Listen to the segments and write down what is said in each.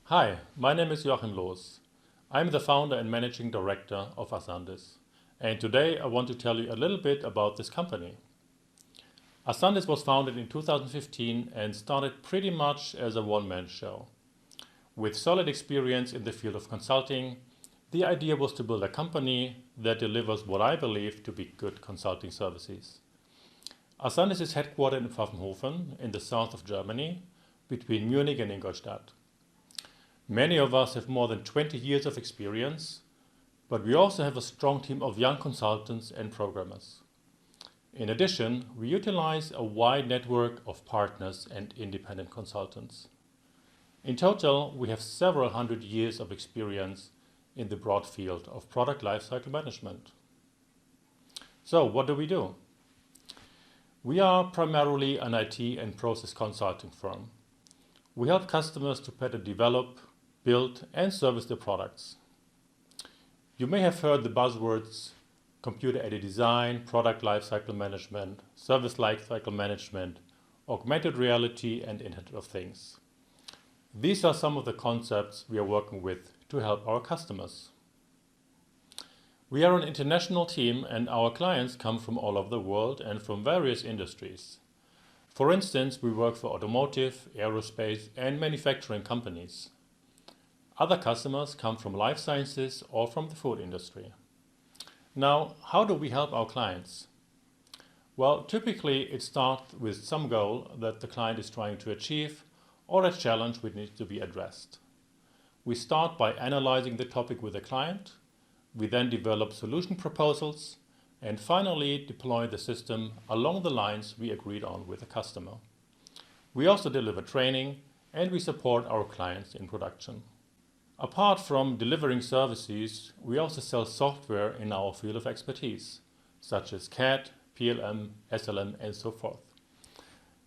Hi, my name is Joachim Loos. I'm the founder and managing director of Arsandis, and today I want to tell you a little bit about this company. Arsandis was founded in 2015 and started pretty much as a one-man show. With solid experience in the field of consulting, the idea was to build a company that delivers what I believe to be good consulting services. Arsandis is headquartered in Pfaffenhofen in the south of Germany, between Munich and Ingolstadt. Many of us have more than 20 years of experience, but we also have a strong team of young consultants and programmers. In addition, we utilize a wide network of partners and independent consultants. In total, we have several hundred years of experience in the broad field of product lifecycle management. So, what do? We are primarily an IT and process consulting firm. We help customers to better develop, build and service their products. You may have heard the buzzwords computer-aided design, product lifecycle management, service lifecycle management, augmented reality and Internet of Things. These are some of the concepts we are working with to help our customers. We are an international team and our clients come from all over the world and from various industries. For instance, we work for automotive, aerospace and manufacturing companies. Other customers come from life sciences or from the food industry. Now, how do we help our clients? Well, typically it starts with some goal that the client is trying to achieve or a challenge which needs to be addressed. We start by analyzing the topic with the client. We then develop solution proposals and finally deploy the system along the lines we agreed on with the customer. We also deliver training and we support our clients in production. Apart from delivering services, we also sell software in our field of expertise, such as CAD, PLM, SLM and so forth.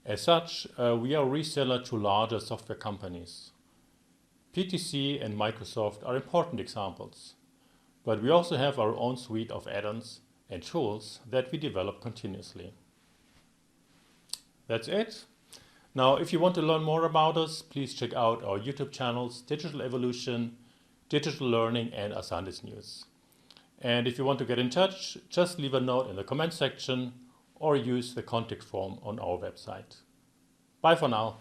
As such, we are a reseller to larger software companies. PTC and Microsoft are important examples, but we also have our own suite of add-ons and tools that we develop continuously. That's it. Now, if you want to learn more about us, please check out our YouTube channels, Digital Evolution, Digital Learning and Arsandis News. And if you want to get in touch, just leave a note in the comment section or use the contact form on our website. Bye for now.